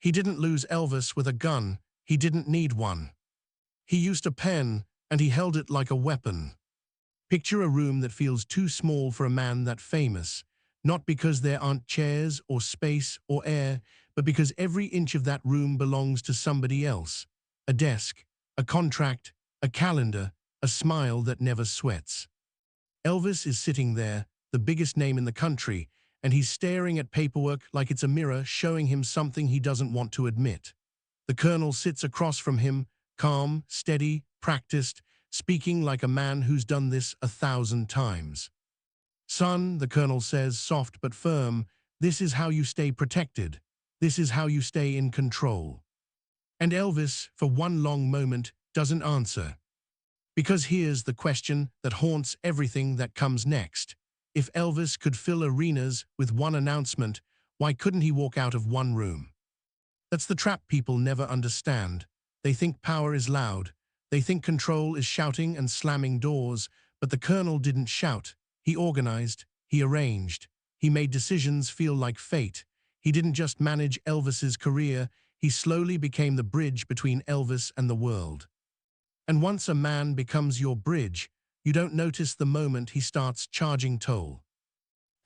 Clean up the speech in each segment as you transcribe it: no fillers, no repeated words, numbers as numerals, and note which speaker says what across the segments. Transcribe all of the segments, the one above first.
Speaker 1: He didn't lose Elvis with a gun. He didn't need one. He used a pen, and he held it like a weapon. Picture a room that feels too small for a man that famous, not because there aren't chairs or space or air, but because every inch of that room belongs to somebody else. A desk, a contract, a calendar, a smile that never sweats. Elvis is sitting there, the biggest name in the country, and he's staring at paperwork like it's a mirror showing him something he doesn't want to admit. The Colonel sits across from him, calm, steady, practiced, speaking like a man who's done this 1,000 times. "Son," the Colonel says, soft but firm, "this is how you stay protected. This is how you stay in control." And Elvis, for one long moment, doesn't answer. Because here's the question that haunts everything that comes next. If Elvis could fill arenas with one announcement, why couldn't he walk out of one room? That's the trap people never understand. They think power is loud. They think control is shouting and slamming doors. But the Colonel didn't shout. He organized. He arranged. He made decisions feel like fate. He didn't just manage Elvis's career. He slowly became the bridge between Elvis and the world. And once a man becomes your bridge, you don't notice the moment he starts charging toll.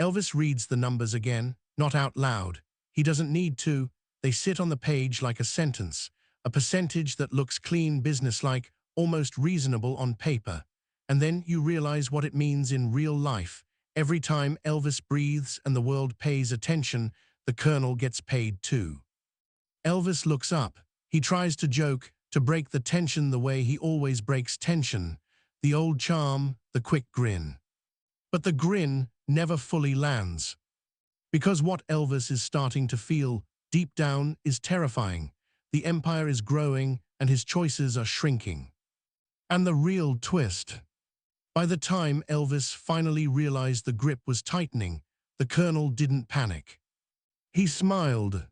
Speaker 1: Elvis reads the numbers again, not out loud. He doesn't need to. They sit on the page like a sentence, a percentage that looks clean, businesslike, almost reasonable on paper. And then you realize what it means in real life. Every time Elvis breathes and the world pays attention, the Colonel gets paid too. Elvis looks up. He tries to joke, to break the tension the way he always breaks tension. The old charm, the quick grin. But the grin never fully lands. Because what Elvis is starting to feel, deep down, is terrifying. The empire is growing, and his choices are shrinking. And the real twist. By the time Elvis finally realized the grip was tightening, the Colonel didn't panic. He smiled,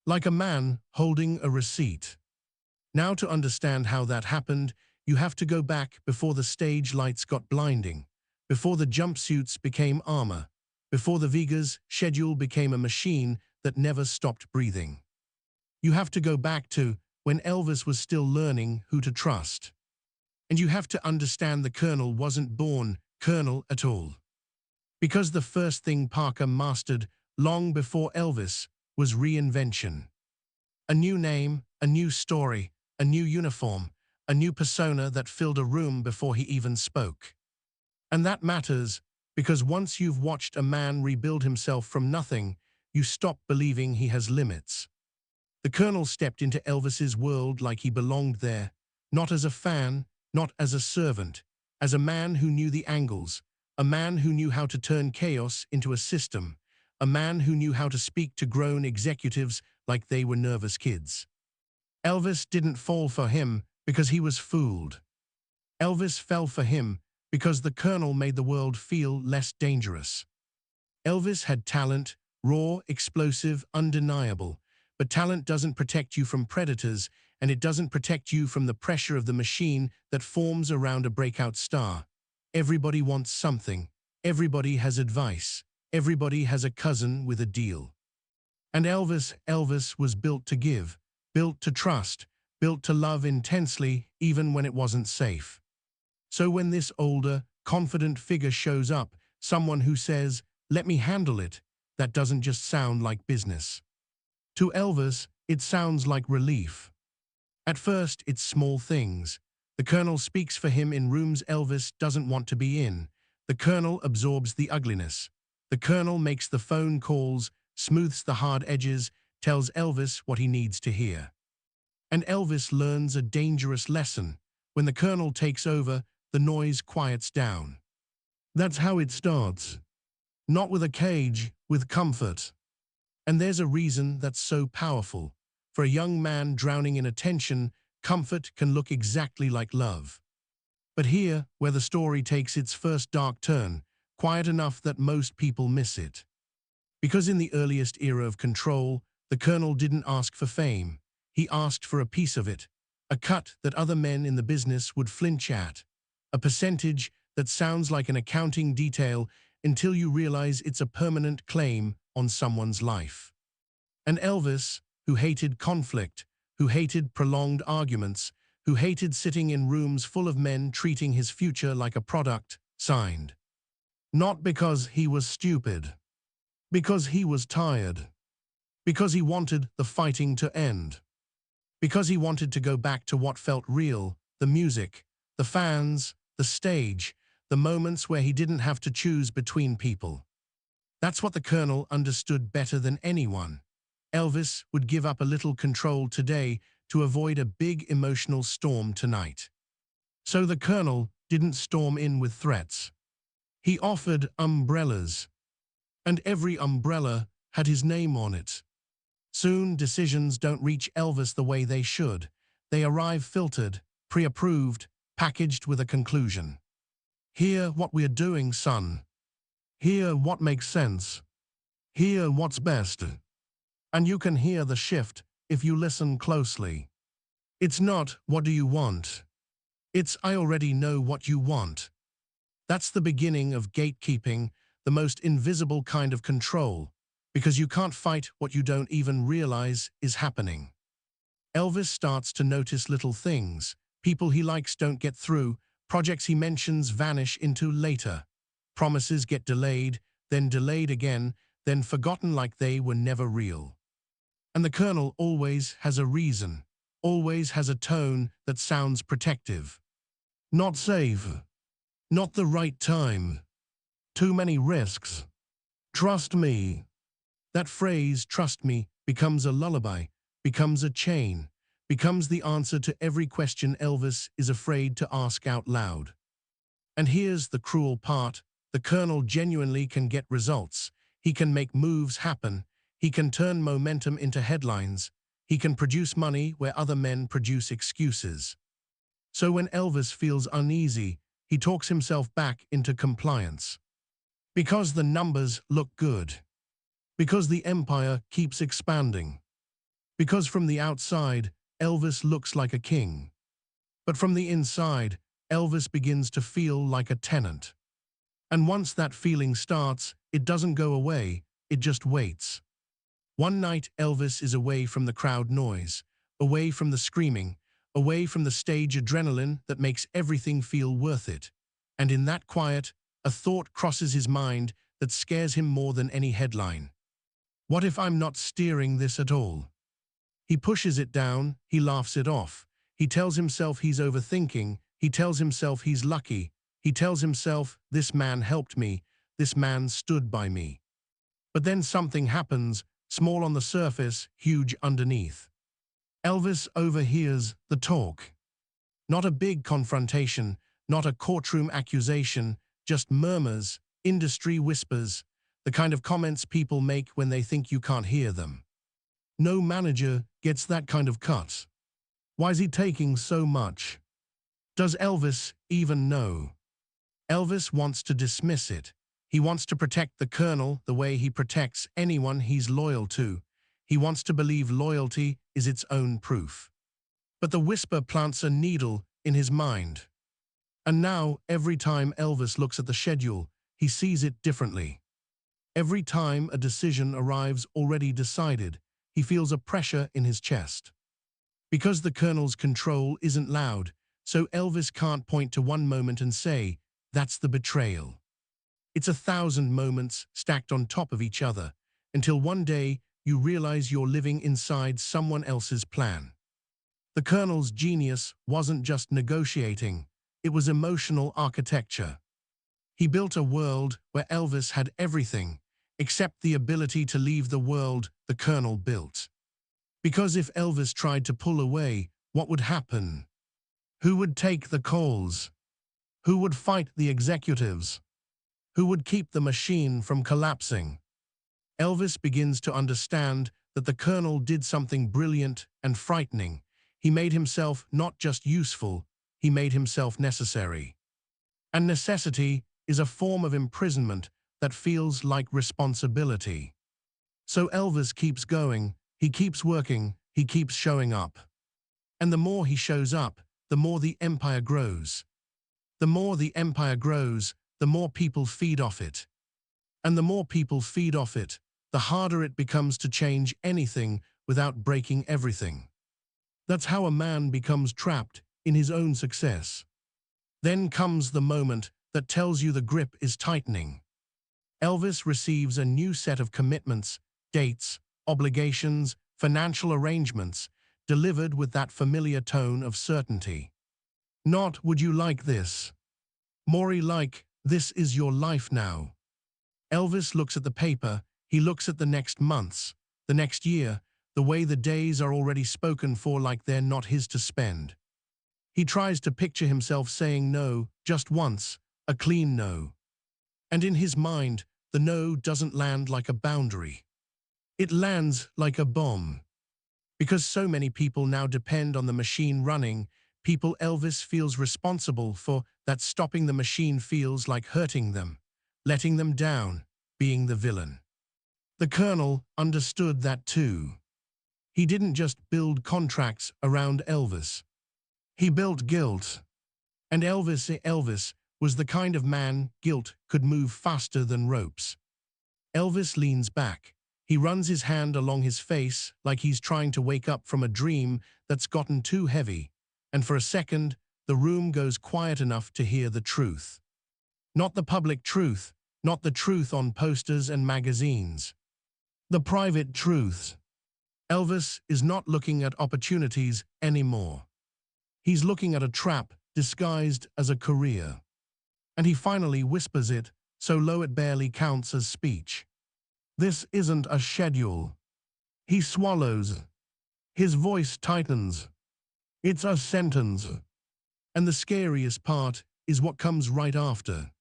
Speaker 1: like a man holding a receipt. Now, to understand how that happened, you have to go back before the stage lights got blinding, before the jumpsuits became armor, before the Vegas schedule became a machine that never stopped breathing. You have to go back to when Elvis was still learning who to trust. And you have to understand the Colonel wasn't born Colonel at all. Because the first thing Parker mastered long before Elvis was reinvention. A new name, a new story, a new uniform, a new persona that filled a room before he even spoke. And that matters because once you've watched a man rebuild himself from nothing, you stop believing he has limits. The Colonel stepped into Elvis's world like he belonged there, not as a fan, not as a servant, as a man who knew the angles, a man who knew how to turn chaos into a system, a man who knew how to speak to grown executives like they were nervous kids. Elvis didn't fall for him because he was fooled. Elvis fell for him because the Colonel made the world feel less dangerous. Elvis had talent, raw, explosive, undeniable, but talent doesn't protect you from predators, and it doesn't protect you from the pressure of the machine that forms around a breakout star. Everybody wants something. Everybody has advice. Everybody has a cousin with a deal. And Elvis was built to give, built to trust, built to love intensely even when it wasn't safe. So when this older, confident figure shows up, someone who says, "Let me handle it," that doesn't just sound like business. To Elvis, it sounds like relief. At first, it's small things. The Colonel speaks for him in rooms Elvis doesn't want to be in. The Colonel absorbs the ugliness. The Colonel makes the phone calls, smooths the hard edges, tells Elvis what he needs to hear. And Elvis learns a dangerous lesson. When the Colonel takes over, the noise quiets down. That's how it starts. Not with a cage, with comfort. And there's a reason that's so powerful. For a young man drowning in attention, comfort can look exactly like love. But here, where the story takes its first dark turn, quiet enough that most people miss it. Because in the earliest era of control, the Colonel didn't ask for fame. He asked for a piece of it, a cut that other men in the business would flinch at, a percentage that sounds like an accounting detail until you realize it's a permanent claim on someone's life. And Elvis, who hated conflict, who hated prolonged arguments, who hated sitting in rooms full of men treating his future like a product, signed. Not because he was stupid. Because he was tired. Because he wanted the fighting to end. Because he wanted to go back to what felt real, the music, the fans, the stage, the moments where he didn't have to choose between people. That's what the Colonel understood better than anyone. Elvis would give up a little control today to avoid a big emotional storm tonight. So the Colonel didn't storm in with threats. He offered umbrellas. And every umbrella had his name on it. Soon, decisions don't reach Elvis the way they should. They arrive filtered, pre-approved, packaged with a conclusion. Hear what we're doing, son. Hear what makes sense. Hear what's best. And you can hear the shift if you listen closely. It's not, what do you want? It's, I already know what you want. That's the beginning of gatekeeping, the most invisible kind of control, because you can't fight what you don't even realize is happening. Elvis starts to notice little things. People he likes don't get through, projects he mentions vanish into later. Promises get delayed, then delayed again, then forgotten like they were never real. And the Colonel always has a reason, always has a tone that sounds protective. Not safe. Not the right time. Too many risks. Trust me. That phrase, trust me, becomes a lullaby, becomes a chain, becomes the answer to every question Elvis is afraid to ask out loud. And here's the cruel part. The Colonel genuinely can get results. He can make moves happen. He can turn momentum into headlines. He can produce money where other men produce excuses. So when Elvis feels uneasy, he talks himself back into compliance. Because the numbers look good. Because the empire keeps expanding. Because from the outside, Elvis looks like a king. But from the inside, Elvis begins to feel like a tenant. And once that feeling starts, it doesn't go away, it just waits. One night, Elvis is away from the crowd noise, away from the screaming, away from the stage adrenaline that makes everything feel worth it. And in that quiet, a thought crosses his mind that scares him more than any headline. What if I'm not steering this at all? He pushes it down, he laughs it off. He tells himself he's overthinking, he tells himself he's lucky, he tells himself, this man helped me, this man stood by me. But then something happens, small on the surface, huge underneath. Elvis overhears the talk. Not a big confrontation, not a courtroom accusation, just murmurs, industry whispers, the kind of comments people make when they think you can't hear them. No manager gets that kind of cut. Why is he taking so much? Does Elvis even know? Elvis wants to dismiss it. He wants to protect the Colonel the way he protects anyone he's loyal to. He wants to believe loyalty is its own proof. But the whisper plants a needle in his mind. And now, every time Elvis looks at the schedule, he sees it differently. Every time a decision arrives already decided, he feels a pressure in his chest. Because the Colonel's control isn't loud, so Elvis can't point to one moment and say, that's the betrayal. It's 1,000 moments stacked on top of each other, until one day you realize you're living inside someone else's plan. The Colonel's genius wasn't just negotiating, it was emotional architecture. He built a world where Elvis had everything, except the ability to leave the world the Colonel built. Because if Elvis tried to pull away, what would happen? Who would take the calls? Who would fight the executives? Who would keep the machine from collapsing? Elvis begins to understand that the Colonel did something brilliant and frightening. He made himself not just useful, he made himself necessary. And necessity is a form of imprisonment that feels like responsibility. So Elvis keeps going, he keeps working, he keeps showing up. And the more he shows up, the more the empire grows. The more the empire grows, the more people feed off it. And the more people feed off it, the harder it becomes to change anything without breaking everything. That's how a man becomes trapped in his own success. Then comes the moment that tells you the grip is tightening. Elvis receives a new set of commitments, dates, obligations, financial arrangements, delivered with that familiar tone of certainty. Not, "Would you like this?" More like, "This is your life now." Elvis looks at the paper, he looks at the next months, the next year, the way the days are already spoken for like they're not his to spend. He tries to picture himself saying no, just once, a clean no. And in his mind, the no doesn't land like a boundary. It lands like a bomb. Because so many people now depend on the machine running, people Elvis feels responsible for, that stopping the machine feels like hurting them, letting them down, being the villain. The Colonel understood that too. He didn't just build contracts around Elvis. He built guilt. And Elvis was the kind of man guilt could move faster than ropes. Elvis leans back. He runs his hand along his face like he's trying to wake up from a dream that's gotten too heavy, and for a second, the room goes quiet enough to hear the truth. Not the public truth, not the truth on posters and magazines. The private truths. Elvis is not looking at opportunities anymore. He's looking at a trap disguised as a career. And he finally whispers it, so low it barely counts as speech. "This isn't a schedule." He swallows. His voice tightens. "It's a sentence." And the scariest part is what comes right after.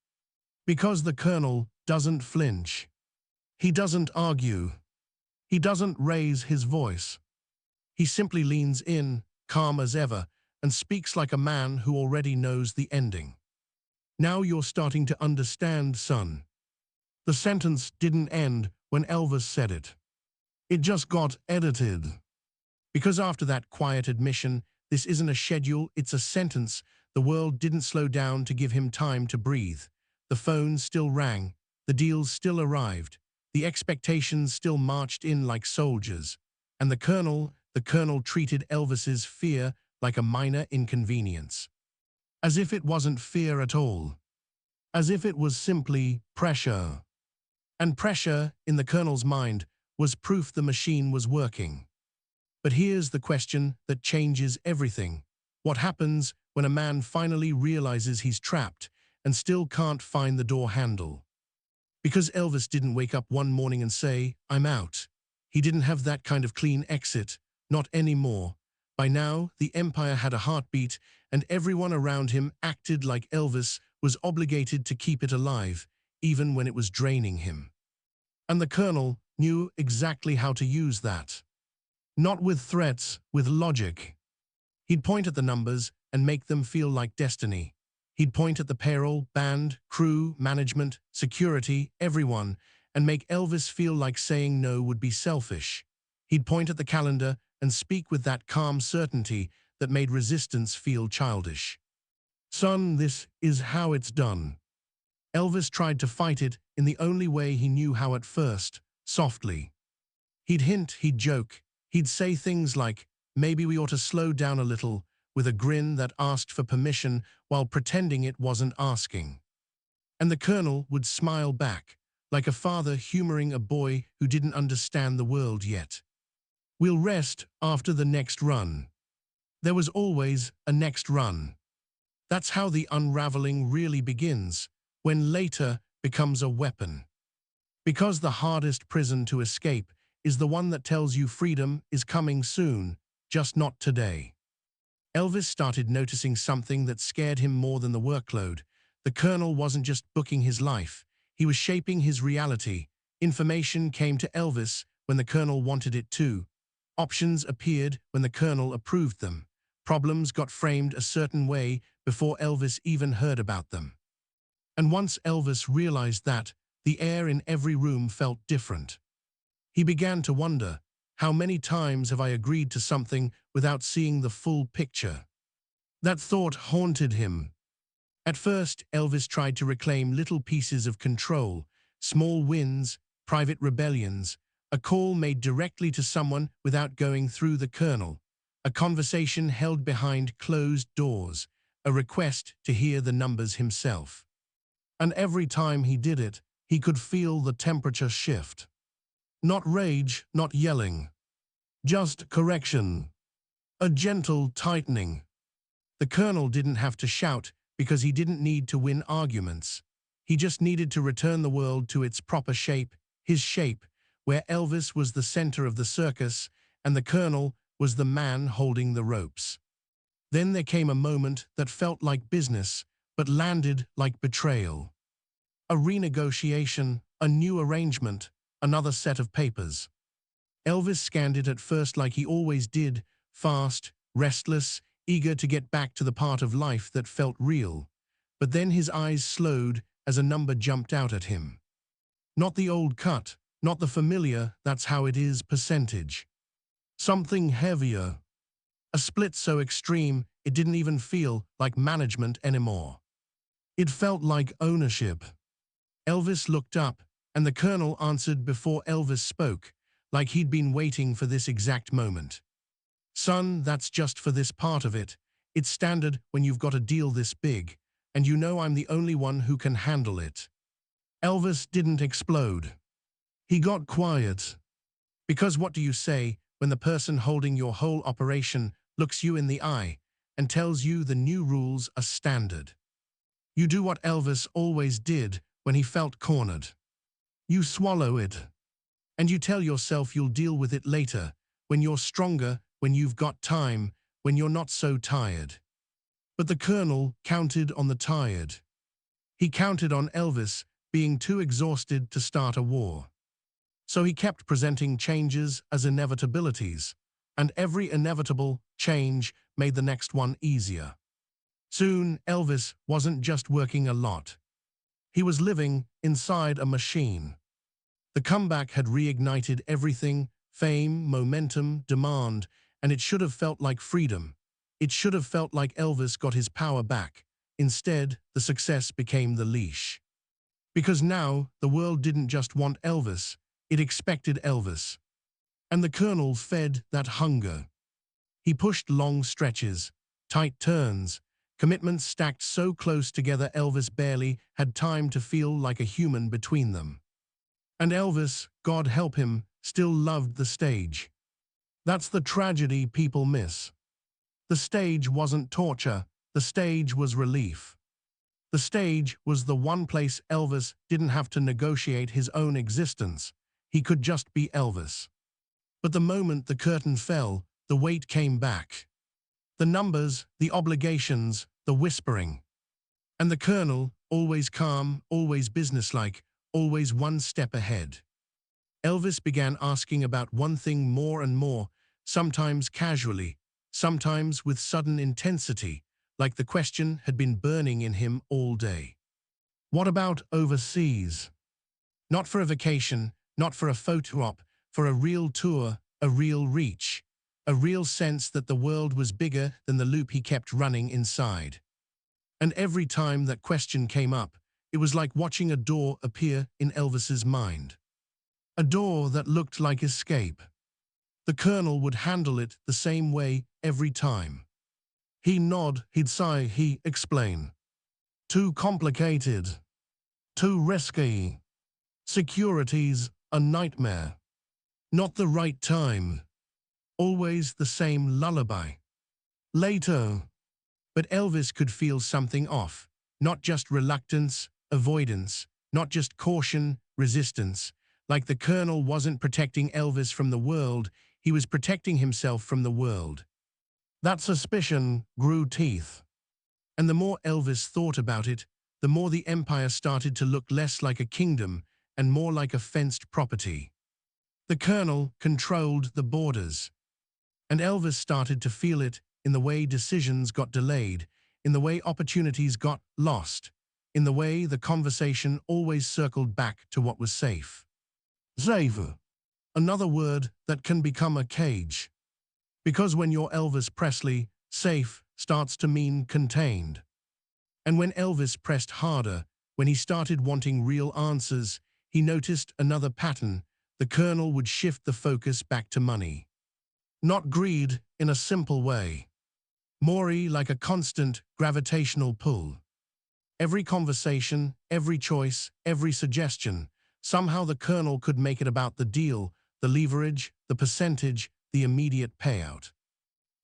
Speaker 1: Because the Colonel doesn't flinch. He doesn't argue. He doesn't raise his voice. He simply leans in, calm as ever, and speaks like a man who already knows the ending. "Now you're starting to understand, son." The sentence didn't end when Elvis said it. It just got edited. Because after that quiet admission, "This isn't a schedule, it's a sentence," the world didn't slow down to give him time to breathe. The phone still rang, the deals still arrived, the expectations still marched in like soldiers, and the Colonel treated Elvis's fear like a minor inconvenience. As if it wasn't fear at all. As if it was simply pressure. And pressure, in the Colonel's mind, was proof the machine was working. But here's the question that changes everything. What happens when a man finally realizes he's trapped and still can't find the door handle? Because Elvis didn't wake up one morning and say, "I'm out." He didn't have that kind of clean exit, not anymore. By now, the empire had a heartbeat, and everyone around him acted like Elvis was obligated to keep it alive, even when it was draining him. And the Colonel knew exactly how to use that. Not with threats, with logic. He'd point at the numbers and make them feel like destiny. He'd point at the payroll, band, crew, management, security, everyone, and make Elvis feel like saying no would be selfish. He'd point at the calendar and speak with that calm certainty that made resistance feel childish. "Son, this is how it's done." Elvis tried to fight it in the only way he knew how at first, softly. He'd hint, he'd joke, he'd say things like, "Maybe we ought to slow down a little," with a grin that asked for permission while pretending it wasn't asking. And the Colonel would smile back, like a father humoring a boy who didn't understand the world yet. "We'll rest after the next run." There was always a next run. That's how the unraveling really begins, when later becomes a weapon. Because the hardest prison to escape is the one that tells you freedom is coming soon, just not today. Elvis started noticing something that scared him more than the workload. The Colonel wasn't just booking his life, he was shaping his reality. Information came to Elvis when the Colonel wanted it to. Options appeared when the Colonel approved them. Problems got framed a certain way before Elvis even heard about them. And once Elvis realized that, the air in every room felt different. He began to wonder, how many times have I agreed to something without seeing the full picture? That thought haunted him. At first, Elvis tried to reclaim little pieces of control, small wins, private rebellions, A call made directly to someone without going through the colonel. A conversation held behind closed doors. A request to hear the numbers himself. And every time he did it, he could feel the temperature shift. Not rage, not yelling. Just correction. A gentle tightening. The colonel didn't have to shout because he didn't need to win arguments. He just needed to return the world to its proper shape, his shape, where Elvis was the center of the circus and the colonel was the man holding the ropes. Then there came a moment that felt like business, but landed like betrayal. A renegotiation, a new arrangement, another set of papers. Elvis scanned it at first like he always did, fast, restless, eager to get back to the part of life that felt real. But then his eyes slowed as a number jumped out at him. Not the old cut, not the familiar "that's how it is" percentage. Something heavier. A split so extreme it didn't even feel like management anymore. It felt like ownership. Elvis looked up, and the colonel answered before Elvis spoke, like he'd been waiting for this exact moment. "Son, that's just for this part of it. It's standard when you've got a deal this big, and you know I'm the only one who can handle it." Elvis didn't explode. He got quiet. Because what do you say when the person holding your whole operation looks you in the eye and tells you the new rules are standard? You do what Elvis always did when he felt cornered. You swallow it. And you tell yourself you'll deal with it later, when you're stronger, when you've got time, when you're not so tired. But the colonel counted on the tired. He counted on Elvis being too exhausted to start a war. So he kept presenting changes as inevitabilities, and every inevitable change made the next one easier. Soon, Elvis wasn't just working a lot. He was living inside a machine. The comeback had reignited everything: fame, momentum, demand, and it should have felt like freedom. It should have felt like Elvis got his power back. Instead, the success became the leash. Because now, the world didn't just want Elvis, it expected Elvis. And the colonel fed that hunger. He pushed long stretches, tight turns, commitments stacked so close together Elvis barely had time to feel like a human between them. And Elvis, God help him, still loved the stage. That's the tragedy people miss. The stage wasn't torture, the stage was relief. The stage was the one place Elvis didn't have to negotiate his own existence. He could just be Elvis. But the moment the curtain fell, the weight came back. The numbers, the obligations, the whispering. And the colonel, always calm, always businesslike, always one step ahead. Elvis began asking about one thing more and more, sometimes casually, sometimes with sudden intensity, like the question had been burning in him all day. What about overseas? Not for a vacation, not for a photo op, for a real tour, a real reach, a real sense that the world was bigger than the loop he kept running inside. And every time that question came up, it was like watching a door appear in Elvis's mind. A door that looked like escape. The colonel would handle it the same way every time. He'd nod, he'd sigh, he'd explain. Too complicated. Too risky. Security's a nightmare. Not the right time. Always the same lullaby. Later. But Elvis could feel something off. Not just reluctance, avoidance, not just caution, resistance. Like the colonel wasn't protecting Elvis from the world, he was protecting himself from the world. That suspicion grew teeth. And the more Elvis thought about it, the more the empire started to look less like a kingdom and more like a fenced property. The colonel controlled the borders. And Elvis started to feel it in the way decisions got delayed, in the way opportunities got lost, in the way the conversation always circled back to what was safe. Safe. Another word that can become a cage. Because when you're Elvis Presley, safe starts to mean contained. And when Elvis pressed harder, when he started wanting real answers, he noticed another pattern. the colonel would shift the focus back to money. Not greed in a simple way. More like a constant gravitational pull. Every conversation, every choice, every suggestion, somehow the colonel could make it about the deal, the leverage, the percentage, the immediate payout.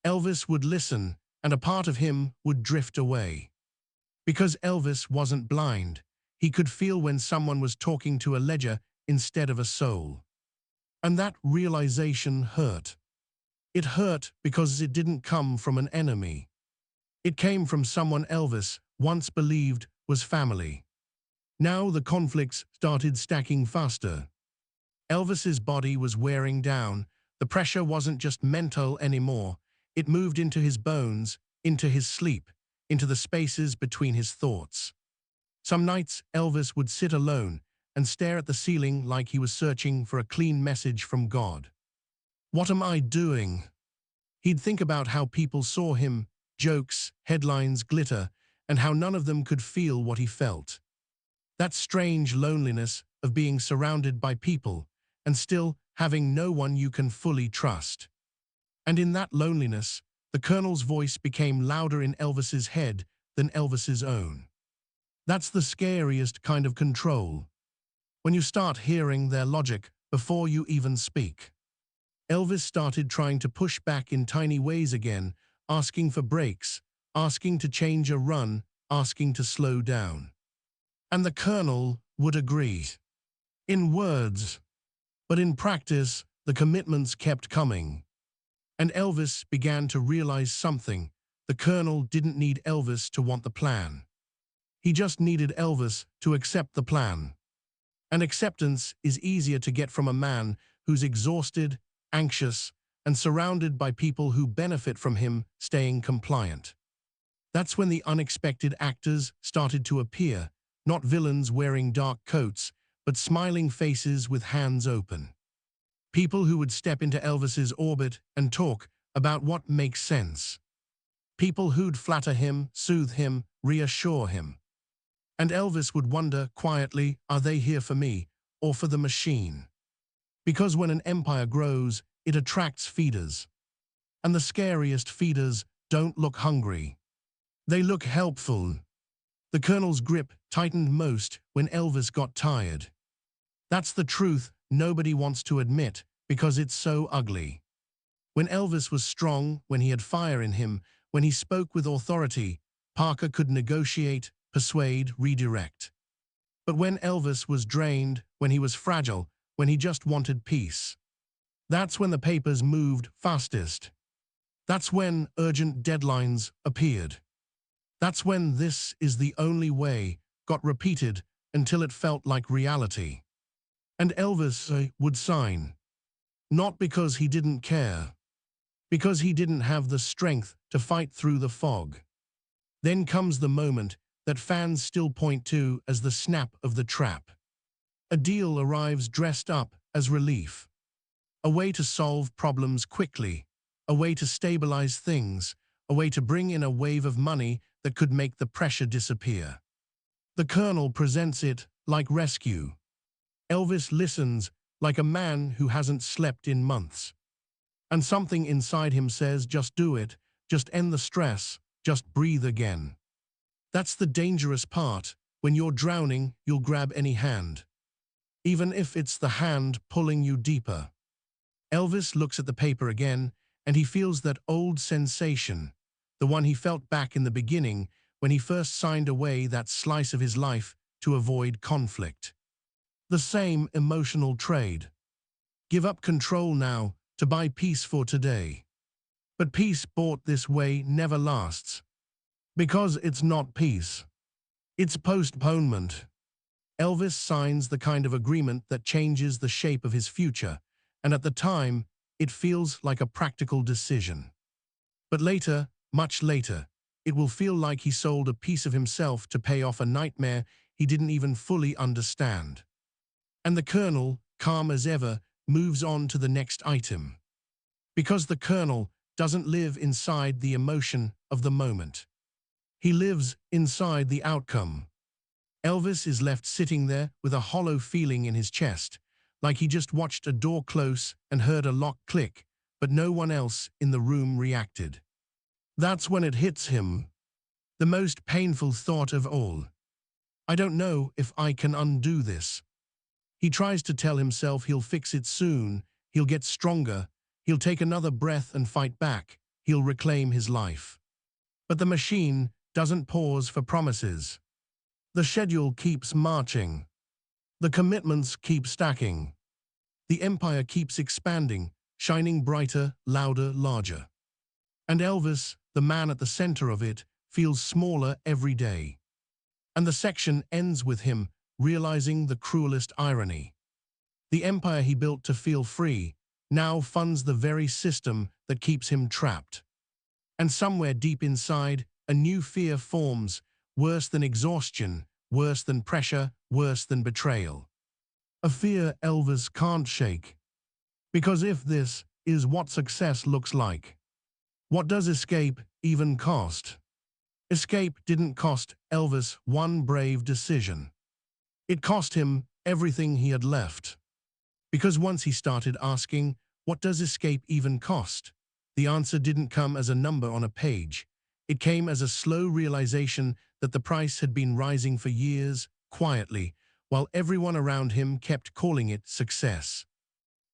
Speaker 1: Elvis would listen, and a part of him would drift away. Because Elvis wasn't blind, he could feel when someone was talking to a ledger instead of a soul. And that realization hurt. It hurt because it didn't come from an enemy. It came from someone Elvis once believed was family. Now the conflicts started stacking faster. Elvis's body was wearing down. The pressure wasn't just mental anymore. It moved into his bones, into his sleep, into the spaces between his thoughts. Some nights Elvis would sit alone and stare at the ceiling like he was searching for a clean message from God. What am I doing? He'd think about how people saw him, jokes, headlines, glitter, and how none of them could feel what he felt. That strange loneliness of being surrounded by people and still having no one you can fully trust. And in that loneliness, the colonel's voice became louder in Elvis's head than Elvis's own. That's the scariest kind of control. When you start hearing their logic before you even speak. Elvis started trying to push back in tiny ways again, asking for breaks, asking to change a run, asking to slow down. And the colonel would agree. In words. But in practice, the commitments kept coming. And Elvis began to realize something. The colonel didn't need Elvis to want the plan. He just needed Elvis to accept the plan. And acceptance is easier to get from a man who's exhausted, anxious, and surrounded by people who benefit from him staying compliant. That's when the unexpected actors started to appear, not villains wearing dark coats, but smiling faces with hands open. People who would step into Elvis's orbit and talk about what makes sense. People who'd flatter him, soothe him, reassure him. And Elvis would wonder quietly, are they here for me or for the machine? Because when an empire grows, it attracts feeders. And the scariest feeders don't look hungry. They look helpful. The colonel's grip tightened most when Elvis got tired. That's the truth nobody wants to admit because it's so ugly. When Elvis was strong, when he had fire in him, when he spoke with authority, Parker could negotiate, persuade, redirect. But when Elvis was drained, when he was fragile, when he just wanted peace, that's when the papers moved fastest. That's when urgent deadlines appeared. That's when "this is the only way" got repeated until it felt like reality. And Elvis would sign. Not because he didn't care. Because he didn't have the strength to fight through the fog. Then comes the moment that fans still point to as the snap of the trap. A deal arrives dressed up as relief. A way to solve problems quickly. A way to stabilize things. A way to bring in a wave of money that could make the pressure disappear. The colonel presents it like rescue. Elvis listens like a man who hasn't slept in months. And something inside him says, just do it, just end the stress, just breathe again. That's the dangerous part. When you're drowning, you'll grab any hand. Even if it's the hand pulling you deeper. Elvis looks at the paper again, and he feels that old sensation, the one he felt back in the beginning when he first signed away that slice of his life to avoid conflict. The same emotional trade. Give up control now to buy peace for today. But peace bought this way never lasts. Because it's not peace. It's postponement. Elvis signs the kind of agreement that changes the shape of his future, and at the time, it feels like a practical decision. But later, much later, it will feel like he sold a piece of himself to pay off a nightmare he didn't even fully understand. And the colonel, calm as ever, moves on to the next item. Because the colonel doesn't live inside the emotion of the moment. He lives inside the outcome. Elvis is left sitting there with a hollow feeling in his chest, like he just watched a door close and heard a lock click, but no one else in the room reacted. That's when it hits him. The most painful thought of all. I don't know if I can undo this. He tries to tell himself he'll fix it soon, he'll get stronger, he'll take another breath and fight back, he'll reclaim his life. But the machine doesn't pause for promises. The schedule keeps marching. The commitments keep stacking. The empire keeps expanding, shining brighter, louder, larger. And Elvis, the man at the center of it, feels smaller every day. And the section ends with him realizing the cruelest irony. The empire he built to feel free now funds the very system that keeps him trapped. And somewhere deep inside, a new fear forms, worse than exhaustion, worse than pressure, worse than betrayal. A fear Elvis can't shake. Because if this is what success looks like, what does escape even cost? Escape didn't cost Elvis one brave decision. It cost him everything he had left. Because once he started asking, what does escape even cost? The answer didn't come as a number on a page. It came as a slow realization that the price had been rising for years, quietly, while everyone around him kept calling it success.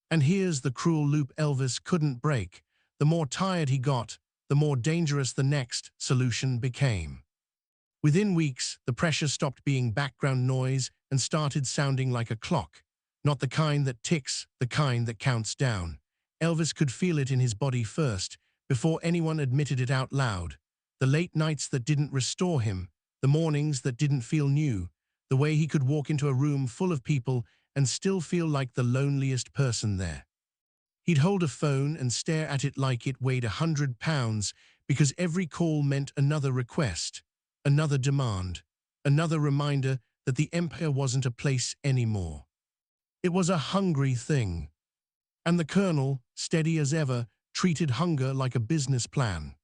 Speaker 1: And here's the cruel loop Elvis couldn't break. The more tired he got, the more dangerous the next solution became. Within weeks, the pressure stopped being background noise and started sounding like a clock. Not the kind that ticks, the kind that counts down. Elvis could feel it in his body first, before anyone admitted it out loud. The late nights that didn't restore him, the mornings that didn't feel new, the way he could walk into a room full of people and still feel like the loneliest person there. He'd hold a phone and stare at it like it weighed 100 pounds because every call meant another request, another demand, another reminder that the empire wasn't a place anymore. It was a hungry thing. And the colonel, steady as ever, treated hunger like a business plan.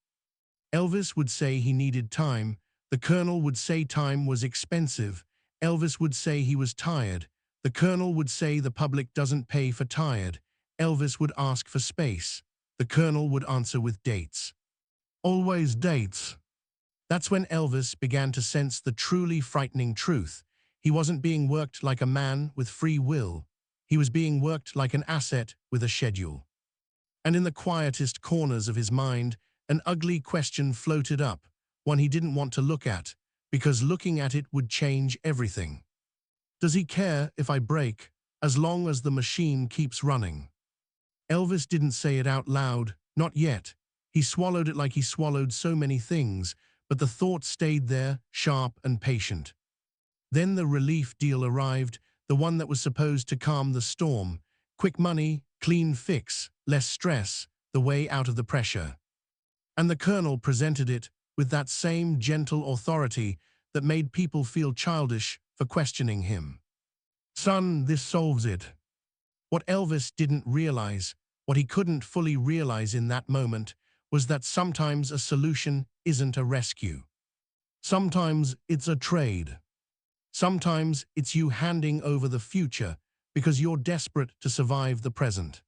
Speaker 1: Elvis would say he needed time. The colonel would say time was expensive. Elvis would say he was tired. The colonel would say the public doesn't pay for tired. Elvis would ask for space. The colonel would answer with dates. Always dates. That's when Elvis began to sense the truly frightening truth. He wasn't being worked like a man with free will. He was being worked like an asset with a schedule. And in the quietest corners of his mind, an ugly question floated up, one he didn't want to look at, because looking at it would change everything. Does he care if I break, as long as the machine keeps running? Elvis didn't say it out loud, not yet. He swallowed it like he swallowed so many things, but the thought stayed there, sharp and patient. Then the relief deal arrived, the one that was supposed to calm the storm. Quick money, clean fix, less stress, the way out of the pressure. And the colonel presented it with that same gentle authority that made people feel childish for questioning him. Son, this solves it. What Elvis didn't realize, what he couldn't fully realize in that moment, was that sometimes a solution isn't a rescue. Sometimes it's a trade. Sometimes it's you handing over the future because you're desperate to survive the present.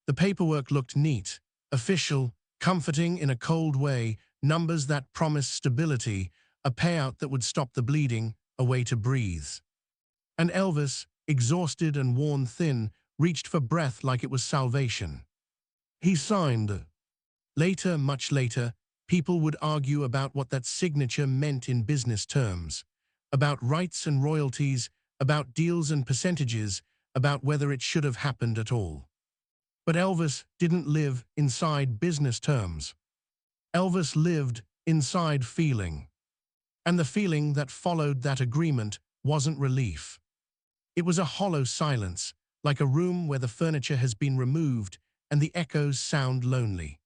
Speaker 1: The paperwork looked neat, official, comforting in a cold way, numbers that promised stability, a payout that would stop the bleeding, a way to breathe. And Elvis, exhausted and worn thin, reached for breath like it was salvation. He signed. Later, much later, people would argue about what that signature meant in business terms, about rights and royalties, about deals and percentages, about whether it should have happened at all. But Elvis didn't live inside business terms. Elvis lived inside feeling. And the feeling that followed that agreement wasn't relief. It was a hollow silence, like a room where the furniture has been removed and the echoes sound lonely.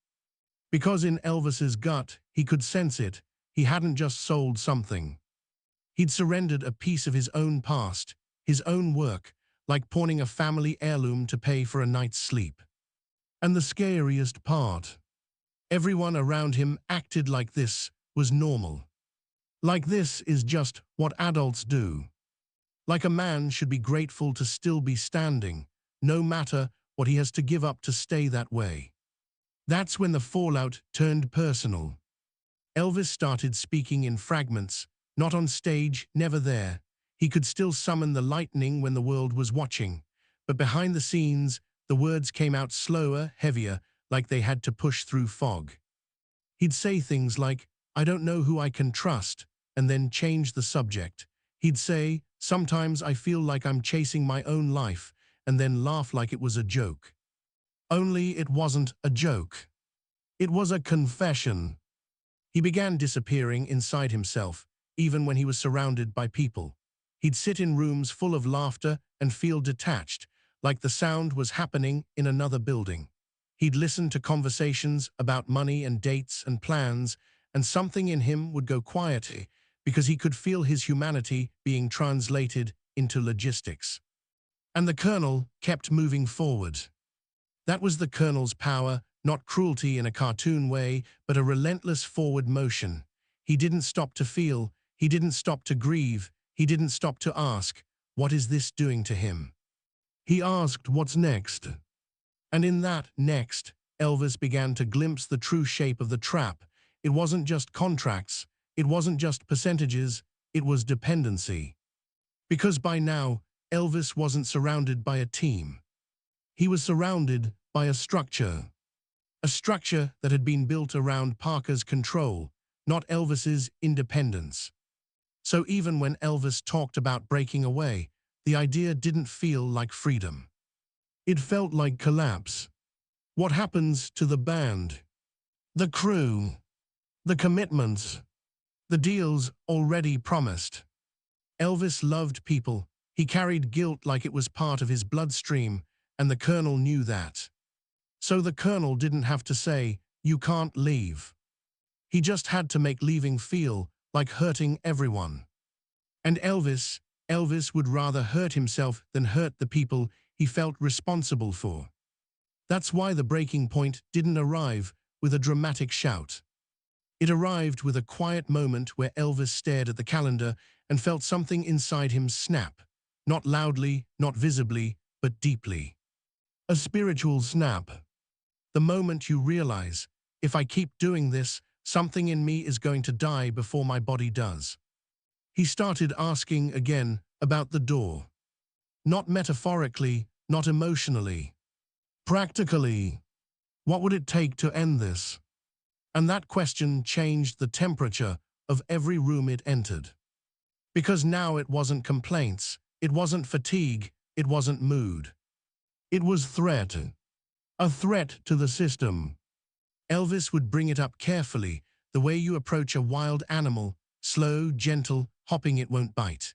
Speaker 1: Because in Elvis's gut, he could sense it, he hadn't just sold something. He'd surrendered a piece of his own past, his own work, like pawning a family heirloom to pay for a night's sleep. And the scariest part, everyone around him acted like this was normal. Like this is just what adults do. Like a man should be grateful to still be standing, no matter what he has to give up to stay that way. That's when the fallout turned personal. Elvis started speaking in fragments, not on stage, never there. He could still summon the lightning when the world was watching, but behind the scenes, the words came out slower, heavier, like they had to push through fog. He'd say things like, "I don't know who I can trust," and then change the subject. He'd say, "Sometimes I feel like I'm chasing my own life," and then laugh like it was a joke. Only it wasn't a joke. It was a confession. He began disappearing inside himself, even when he was surrounded by people. He'd sit in rooms full of laughter and feel detached, like the sound was happening in another building. He'd listen to conversations about money and dates and plans, and something in him would go quietly because he could feel his humanity being translated into logistics. And the Colonel kept moving forward. That was the Colonel's power, not cruelty in a cartoon way, but a relentless forward motion. He didn't stop to feel, he didn't stop to grieve, he didn't stop to ask, what is this doing to him? He asked, what's next? And in that next, Elvis began to glimpse the true shape of the trap. It wasn't just contracts, it wasn't just percentages, it was dependency. Because by now, Elvis wasn't surrounded by a team. He was surrounded by a structure that had been built around Parker's control, not Elvis's independence. So even when Elvis talked about breaking away, the idea didn't feel like freedom. It felt like collapse. What happens to the band? The crew? The commitments? The deals already promised? Elvis loved people. He carried guilt like it was part of his bloodstream, and the Colonel knew that. So the Colonel didn't have to say, you can't leave. He just had to make leaving feel like hurting everyone. And Elvis would rather hurt himself than hurt the people he felt responsible for. That's why the breaking point didn't arrive with a dramatic shout. It arrived with a quiet moment where Elvis stared at the calendar and felt something inside him snap. Not loudly, not visibly, but deeply. A spiritual snap. The moment you realize, if I keep doing this, something in me is going to die before my body does. He started asking again about the door. Not metaphorically, not emotionally. Practically. What would it take to end this? And that question changed the temperature of every room it entered. Because now it wasn't complaints, it wasn't fatigue, it wasn't mood. It was threat. A threat to the system. Elvis would bring it up carefully, the way you approach a wild animal, slow, gentle, hopping it won't bite.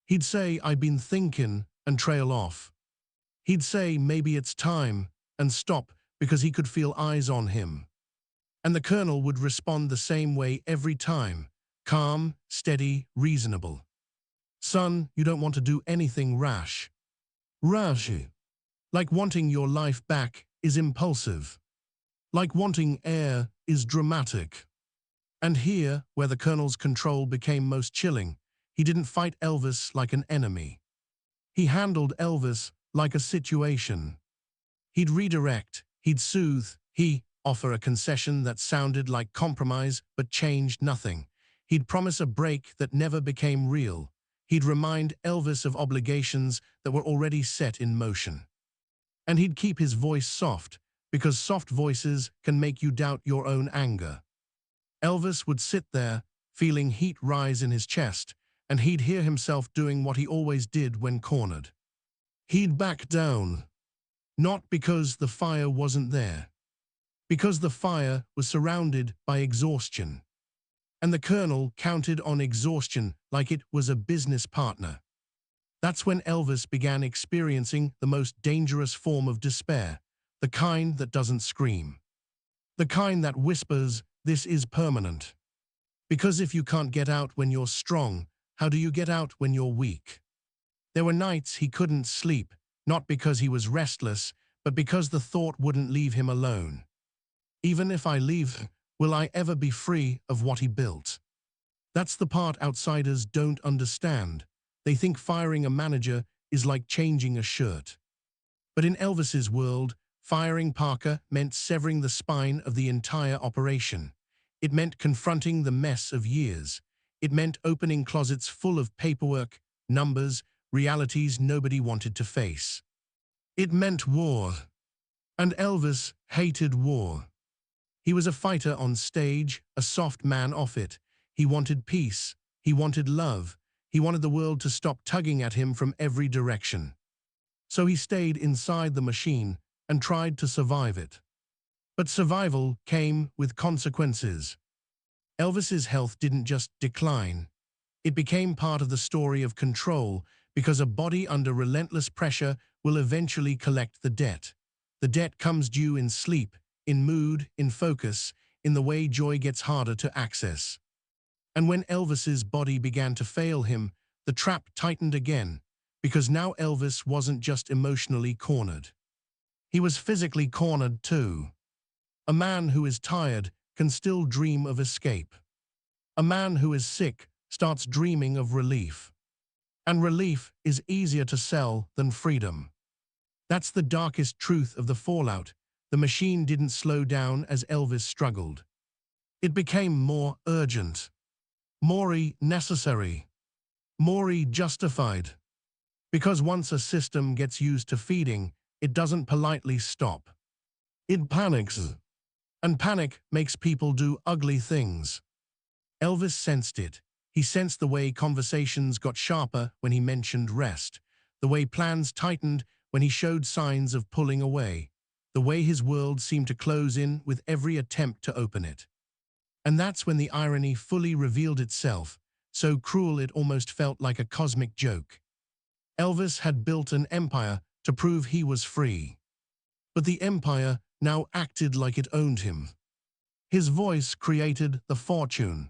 Speaker 1: He'd say, I've been thinking, and trail off. He'd say, maybe it's time, and stop, because he could feel eyes on him. And the Colonel would respond the same way every time, calm, steady, reasonable. Son, you don't want to do anything rash. Rash. Like wanting your life back is impulsive. Like wanting air is dramatic. And here, where the Colonel's control became most chilling, he didn't fight Elvis like an enemy. He handled Elvis like a situation. He'd redirect, he'd soothe, he'd offer a concession that sounded like compromise but changed nothing. He'd promise a break that never became real. He'd remind Elvis of obligations that were already set in motion. And he'd keep his voice soft, because soft voices can make you doubt your own anger. Elvis would sit there, feeling heat rise in his chest, and he'd hear himself doing what he always did when cornered. He'd back down. Not because the fire wasn't there. Because the fire was surrounded by exhaustion. And the Colonel counted on exhaustion like it was a business partner. That's when Elvis began experiencing the most dangerous form of despair, the kind that doesn't scream. The kind that whispers, this is permanent. Because if you can't get out when you're strong, how do you get out when you're weak? There were nights he couldn't sleep, not because he was restless, but because the thought wouldn't leave him alone. Even if I leave, will I ever be free of what he built? That's the part outsiders don't understand. They think firing a manager is like changing a shirt. But in Elvis's world, firing Parker meant severing the spine of the entire operation. It meant confronting the mess of years. It meant opening closets full of paperwork, numbers, realities nobody wanted to face. It meant war. And Elvis hated war. He was a fighter on stage, a soft man off it. He wanted peace. He wanted love. He wanted the world to stop tugging at him from every direction. So he stayed inside the machine and tried to survive it. But survival came with consequences. Elvis's health didn't just decline. It became part of the story of control, because a body under relentless pressure will eventually collect the debt. The debt comes due in sleep, in mood, in focus, in the way joy gets harder to access. And when Elvis's body began to fail him, the trap tightened again, because now Elvis wasn't just emotionally cornered. He was physically cornered too. A man who is tired can still dream of escape. A man who is sick starts dreaming of relief. And relief is easier to sell than freedom. That's the darkest truth of the fallout. The machine didn't slow down as Elvis struggled. It became more urgent, more necessary, more justified. Because once a system gets used to feeding, it doesn't politely stop. It panics. And panic makes people do ugly things. Elvis sensed it. He sensed the way conversations got sharper when he mentioned rest, the way plans tightened when he showed signs of pulling away, the way his world seemed to close in with every attempt to open it. And that's when the irony fully revealed itself, so cruel it almost felt like a cosmic joke. Elvis had built an empire to prove he was free. But the empire now acted like it owned him. His voice created the fortune.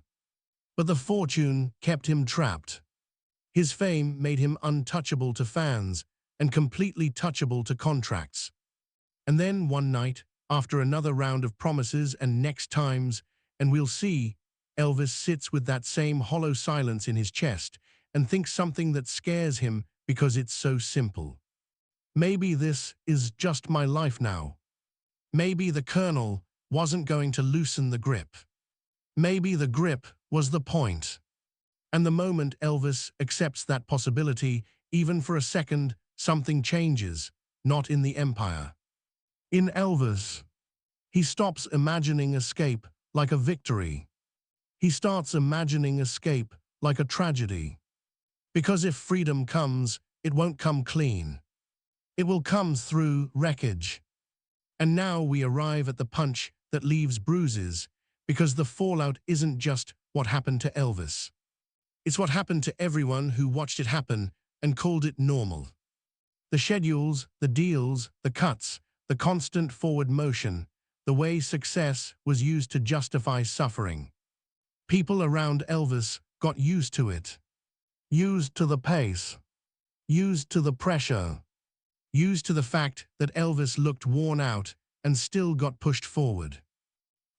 Speaker 1: But the fortune kept him trapped. His fame made him untouchable to fans and completely touchable to contracts. And then one night, after another round of promises and next times, and we'll see, Elvis sits with that same hollow silence in his chest and thinks something that scares him because it's so simple. Maybe this is just my life now. Maybe the Colonel wasn't going to loosen the grip. Maybe the grip was the point. And the moment Elvis accepts that possibility, even for a second, something changes, not in the empire. In Elvis, he stops imagining escape like a victory. He starts imagining escape like a tragedy. Because if freedom comes, it won't come clean. It will come through wreckage. And now we arrive at the punch that leaves bruises, because the fallout isn't just what happened to Elvis. It's what happened to everyone who watched it happen and called it normal. The schedules, the deals, the cuts, the constant forward motion, the way success was used to justify suffering. People around Elvis got used to it. Used to the pace. Used to the pressure. Used to the fact that Elvis looked worn out and still got pushed forward.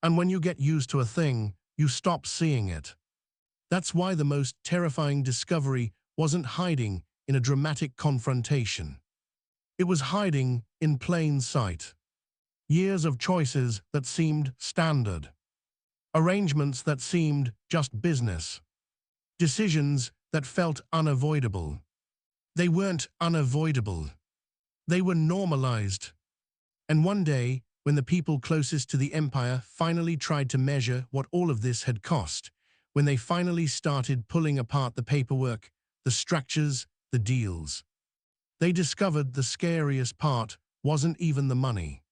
Speaker 1: And when you get used to a thing, you stop seeing it. That's why the most terrifying discovery wasn't hiding in a dramatic confrontation. It was hiding in plain sight. Years of choices that seemed standard. Arrangements that seemed just business. Decisions that felt unavoidable. They weren't unavoidable. They were normalized. And one day, when the people closest to the empire finally tried to measure what all of this had cost, when they finally started pulling apart the paperwork, the structures, the deals, they discovered the scariest part wasn't even the money.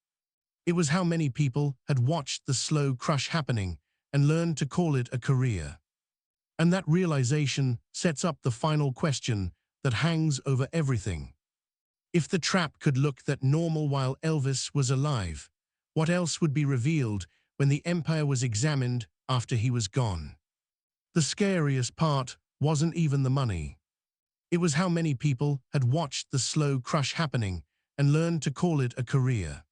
Speaker 1: It was how many people had watched the slow crush happening and learned to call it a career. And that realization sets up the final question that hangs over everything. If the trap could look that normal while Elvis was alive, what else would be revealed when the empire was examined after he was gone? The scariest part wasn't even the money. It was how many people had watched the slow crush happening and learned to call it a career.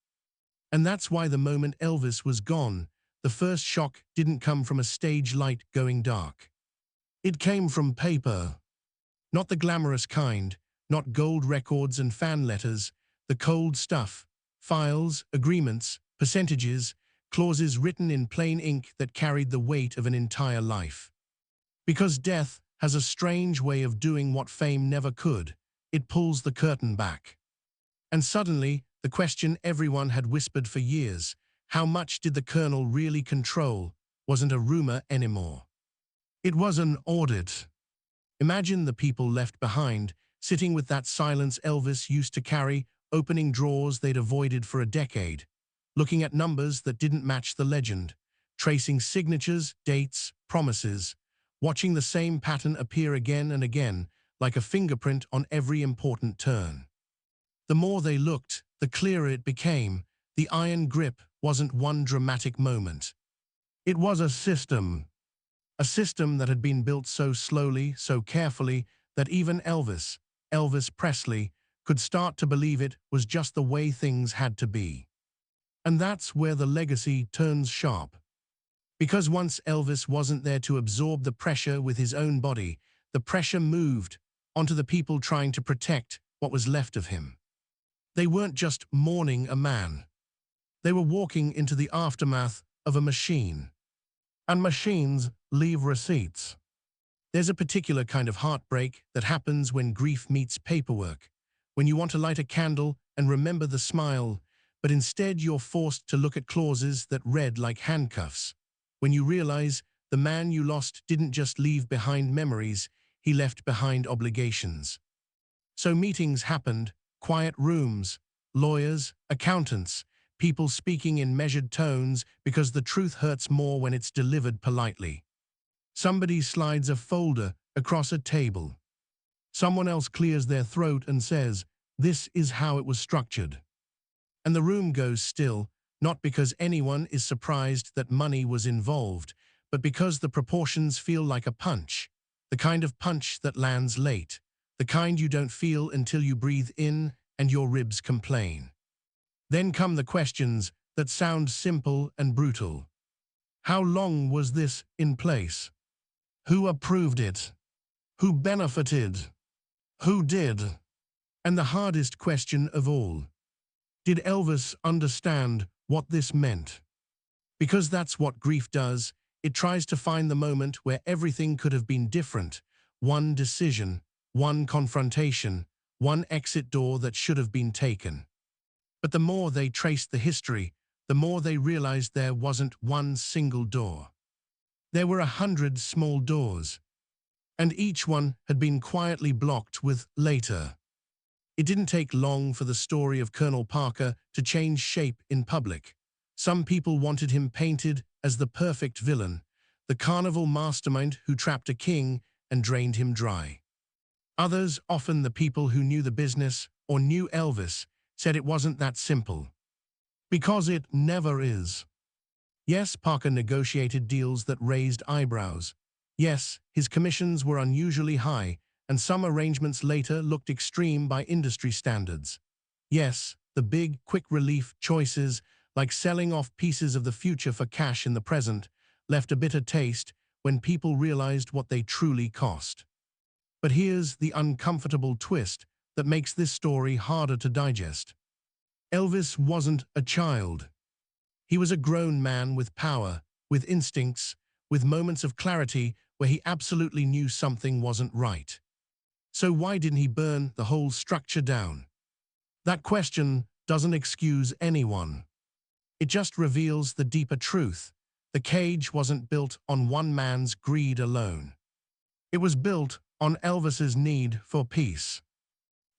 Speaker 1: And that's why the moment Elvis was gone, the first shock didn't come from a stage light going dark. It came from paper. Not the glamorous kind, not gold records and fan letters, the cold stuff, files, agreements, percentages, clauses written in plain ink that carried the weight of an entire life. Because death has a strange way of doing what fame never could. It pulls the curtain back. And suddenly, the question everyone had whispered for years, how much did the colonel really control, wasn't a rumor anymore. It was an audit. Imagine the people left behind, sitting with that silence Elvis used to carry, opening drawers they'd avoided for a decade, looking at numbers that didn't match the legend, tracing signatures, dates, promises, watching the same pattern appear again and again, like a fingerprint on every important turn. The more they looked, the clearer it became. The iron grip wasn't one dramatic moment. It was a system that had been built so slowly, so carefully, that even Elvis Presley, could start to believe it was just the way things had to be. And that's where the legacy turns sharp. Because once Elvis wasn't there to absorb the pressure with his own body, the pressure moved onto the people trying to protect what was left of him. They weren't just mourning a man. They were walking into the aftermath of a machine. And machines leave receipts. There's a particular kind of heartbreak that happens when grief meets paperwork, when you want to light a candle and remember the smile, but instead you're forced to look at clauses that read like handcuffs. When you realize the man you lost didn't just leave behind memories, he left behind obligations. So meetings happened, quiet rooms, lawyers, accountants, people speaking in measured tones because the truth hurts more when it's delivered politely. Somebody slides a folder across a table. Someone else clears their throat and says, "This is how it was structured." And the room goes still, not because anyone is surprised that money was involved, but because the proportions feel like a punch, the kind of punch that lands late, the kind you don't feel until you breathe in and your ribs complain. Then come the questions that sound simple and brutal. How long was this in place? Who approved it? Who benefited? Who did? And the hardest question of all, did Elvis understand what this meant? Because that's what grief does. It tries to find the moment where everything could have been different. One decision, one confrontation, one exit door that should have been taken. But the more they traced the history, the more they realized there wasn't one single door. There were 100 small doors, and each one had been quietly blocked with "later." It didn't take long for the story of Colonel Parker to change shape in public. Some people wanted him painted as the perfect villain, the carnival mastermind who trapped a king and drained him dry. Others, often the people who knew the business or knew Elvis, said it wasn't that simple. Because it never is. Yes, Parker negotiated deals that raised eyebrows. Yes, his commissions were unusually high, and some arrangements later looked extreme by industry standards. Yes, the big, quick relief choices, like selling off pieces of the future for cash in the present, left a bitter taste when people realized what they truly cost. But here's the uncomfortable twist that makes this story harder to digest. Elvis wasn't a child. He was a grown man with power, with instincts, with moments of clarity where he absolutely knew something wasn't right. So why didn't he burn the whole structure down? That question doesn't excuse anyone. It just reveals the deeper truth. The cage wasn't built on one man's greed alone. It was built on Elvis's need for peace.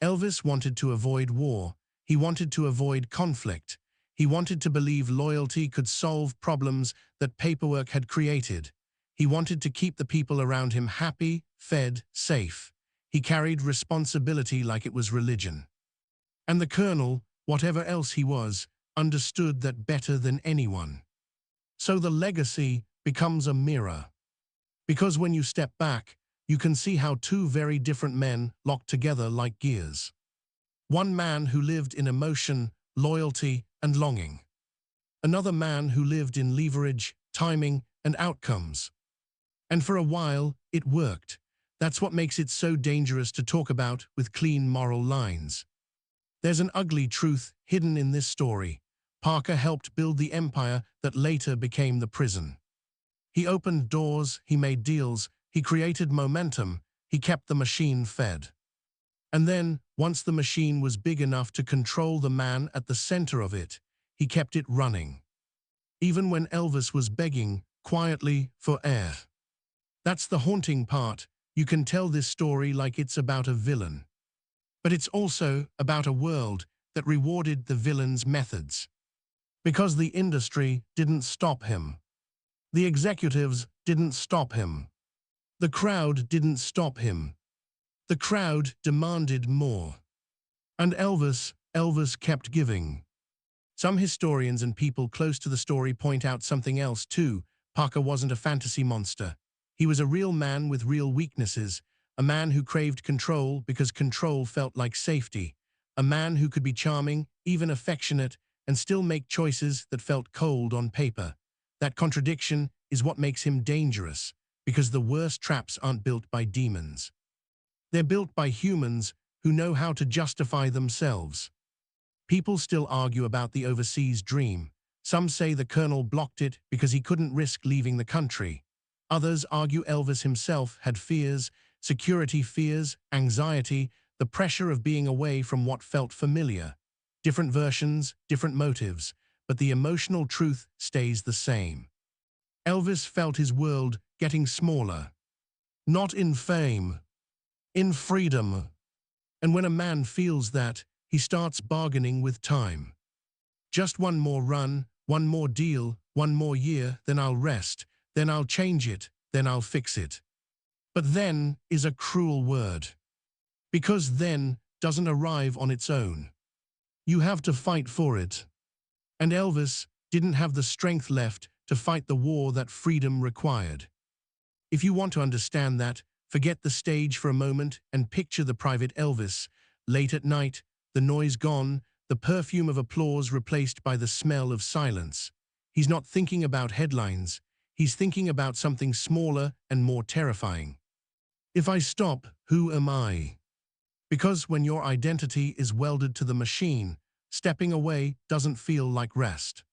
Speaker 1: Elvis wanted to avoid war. He wanted to avoid conflict. He wanted to believe loyalty could solve problems that paperwork had created. He wanted to keep the people around him happy, fed, safe. He carried responsibility like it was religion. And the colonel, whatever else he was, understood that better than anyone. So the legacy becomes a mirror. Because when you step back, you can see how two very different men locked together like gears. One man who lived in emotion, loyalty, and longing. Another man who lived in leverage, timing, and outcomes. And for a while, it worked. That's what makes it so dangerous to talk about with clean moral lines. There's an ugly truth hidden in this story. Parker helped build the empire that later became the prison. He opened doors, he made deals, he created momentum, he kept the machine fed. And then, once the machine was big enough to control the man at the center of it, he kept it running. Even when Elvis was begging, quietly, for air. That's the haunting part. You can tell this story like it's about a villain. But it's also about a world that rewarded the villain's methods. Because the industry didn't stop him. The executives didn't stop him. The crowd didn't stop him. The crowd demanded more. And Elvis kept giving. Some historians and people close to the story point out something else too. Parker wasn't a fantasy monster. He was a real man with real weaknesses, a man who craved control because control felt like safety, a man who could be charming, even affectionate, and still make choices that felt cold on paper. That contradiction is what makes him dangerous, because the worst traps aren't built by demons. They're built by humans who know how to justify themselves. People still argue about the overseas dream. Some say the colonel blocked it because he couldn't risk leaving the country. Others argue Elvis himself had fears, security fears, anxiety, the pressure of being away from what felt familiar. Different versions, different motives, but the emotional truth stays the same. Elvis felt his world getting smaller. Not in fame, in freedom. And when a man feels that, he starts bargaining with time. Just one more run, one more deal, one more year, then I'll rest, then I'll change it, then I'll fix it. But then is a cruel word. Because then doesn't arrive on its own. You have to fight for it. And Elvis didn't have the strength left to fight the war that freedom required. If you want to understand that, forget the stage for a moment and picture the private Elvis, late at night, the noise gone, the perfume of applause replaced by the smell of silence. He's not thinking about headlines. He's thinking about something smaller and more terrifying. If I stop, who am I? Because when your identity is welded to the machine, stepping away doesn't feel like rest.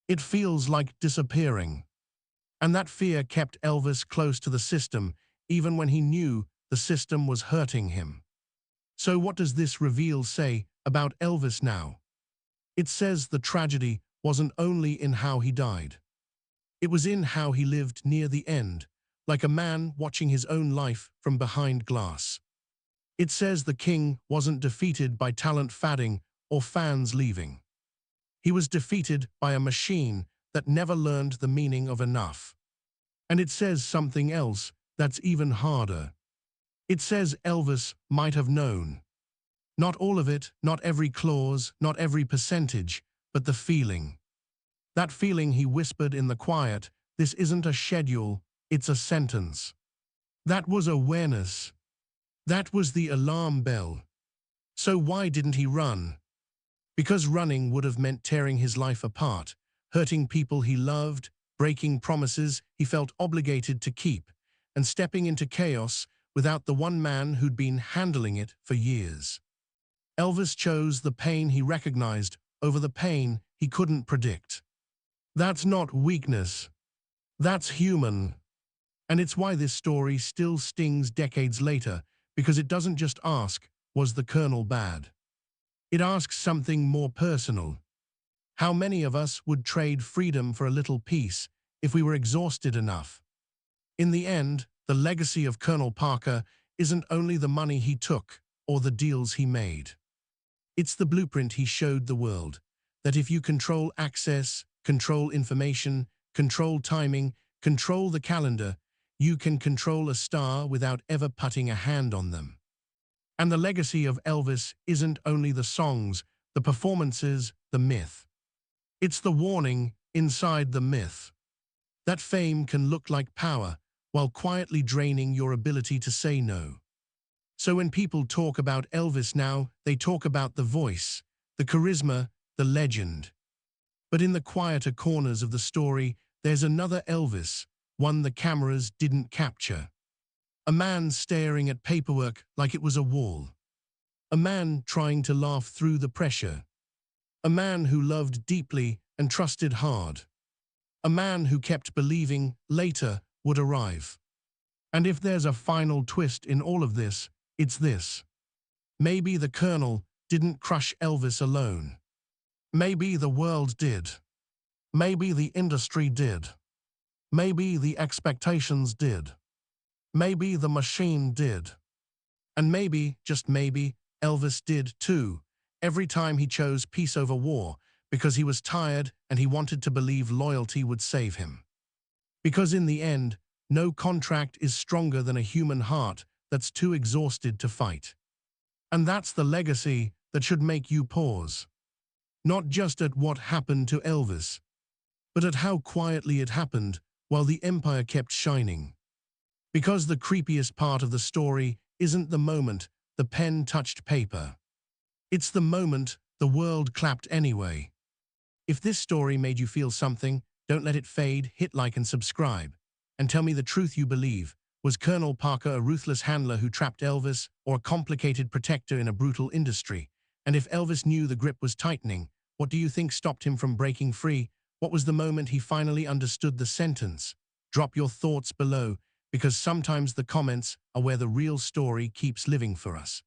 Speaker 1: It feels like disappearing. And that fear kept Elvis close to the system, even when he knew the system was hurting him. So what does this reveal say about Elvis now? It says the tragedy wasn't only in how he died. It was in how he lived near the end, like a man watching his own life from behind glass. It says the king wasn't defeated by talent fading or fans leaving. He was defeated by a machine that never learned the meaning of enough. And it says something else that's even harder. It says Elvis might have known. Not all of it, not every clause, not every percentage, but the feeling. That feeling he whispered in the quiet, this isn't a schedule, it's a sentence. That was awareness. That was the alarm bell. So why didn't he run? Because running would have meant tearing his life apart, hurting people he loved, breaking promises he felt obligated to keep, and stepping into chaos without the one man who'd been handling it for years. Elvis chose the pain he recognized over the pain he couldn't predict. That's not weakness. That's human. And it's why this story still stings decades later, because it doesn't just ask, was the colonel bad? It asks something more personal. How many of us would trade freedom for a little peace if we were exhausted enough? In the end, the legacy of Colonel Parker isn't only the money he took or the deals he made. It's the blueprint he showed the world, that if you control access, control information, control timing, control the calendar, you can control a star without ever putting a hand on them. And the legacy of Elvis isn't only the songs, the performances, the myth. It's the warning inside the myth. That fame can look like power, while quietly draining your ability to say no. So when people talk about Elvis now, they talk about the voice, the charisma, the legend. But in the quieter corners of the story, there's another Elvis, one the cameras didn't capture. A man staring at paperwork like it was a wall. A man trying to laugh through the pressure. A man who loved deeply and trusted hard. A man who kept believing later would arrive. And if there's a final twist in all of this, it's this. Maybe the Colonel didn't crush Elvis alone. Maybe the world did. Maybe the industry did. Maybe the expectations did. Maybe the machine did. And maybe, just maybe, Elvis did too, every time he chose peace over war, because he was tired and he wanted to believe loyalty would save him. Because in the end, no contract is stronger than a human heart that's too exhausted to fight. And that's the legacy that should make you pause. Not just at what happened to Elvis, but at how quietly it happened while the empire kept shining. Because the creepiest part of the story isn't the moment the pen touched paper. It's the moment the world clapped anyway. If this story made you feel something, don't let it fade, hit like and subscribe. And tell me the truth you believe. Was Colonel Parker a ruthless handler who trapped Elvis, or a complicated protector in a brutal industry? And if Elvis knew the grip was tightening, what do you think stopped him from breaking free? What was the moment he finally understood the sentence? Drop your thoughts below, because sometimes the comments are where the real story keeps living for us.